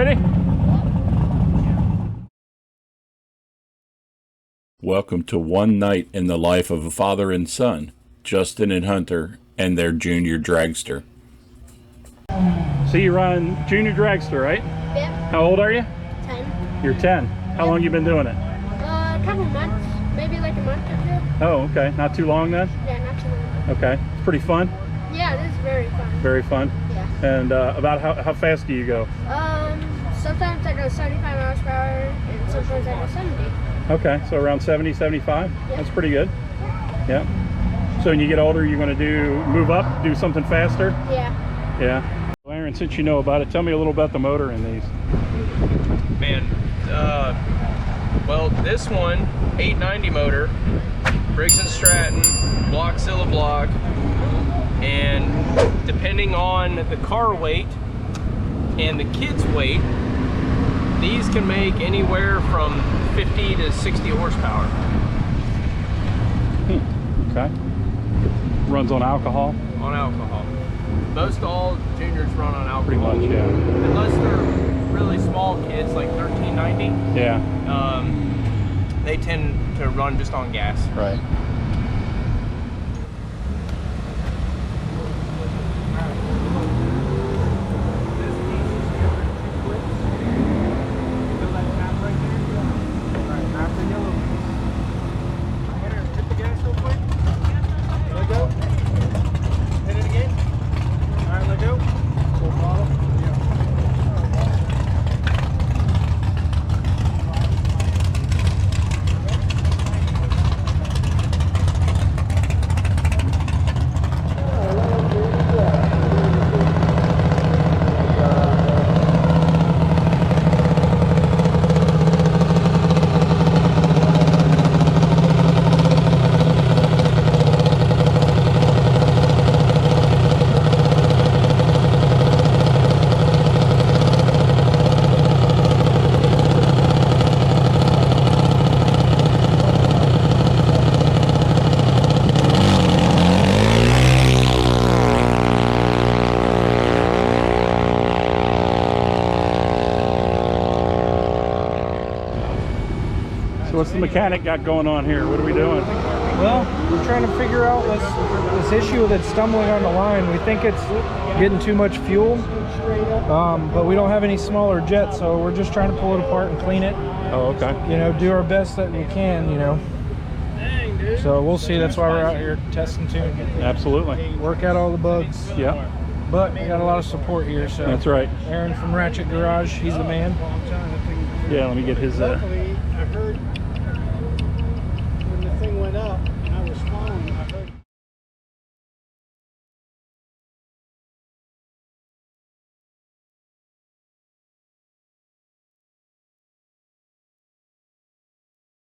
Ready? Welcome to one night in the life of a father and son, Justin and Hunter, and their Junior Dragster. So you run Junior Dragster, right? Yep. How old are you? 10. You're 10. How long you been doing it? A couple months, maybe like a month or two. Oh, okay. Not too long then? Yeah, not too long. Okay. It's pretty fun? Yeah, it is very fun. Very fun? Yeah. And about how fast do you go? Sometimes I go 75 miles per hour, and sometimes I go 70. Okay, so around 70, 75? Yeah. That's pretty good. Yeah. So when you get older, you're going to move up, do something faster? Yeah. Yeah. Well, Aaron, since you know about it, tell me a little about the motor in these. Man, well, this one, 890 motor, Briggs & Stratton, Blockzilla block, and depending on the car weight and the kid's weight, these can make anywhere from 50 to 60 horsepower. Okay. Runs on alcohol? On alcohol. Most all juniors run on alcohol. Pretty much, yeah. Unless they're really small kids, like 1390. Yeah. They tend to run just on gas. Right. So what's the mechanic got going on here? What are we doing? Well, we're trying to figure out this issue that's stumbling on the line. We think it's getting too much fuel, but we don't have any smaller jets, so we're just trying to pull it apart and clean it. Oh, okay. You know, do our best that we can, you know. So we'll see. That's why we're out here testing too. Absolutely. Work out all the bugs. Yeah. But we got a lot of support here, so. That's right. Aaron from Ratchet Garage, he's the man. Yeah, let me get his... Luckily, I heard when the thing went up,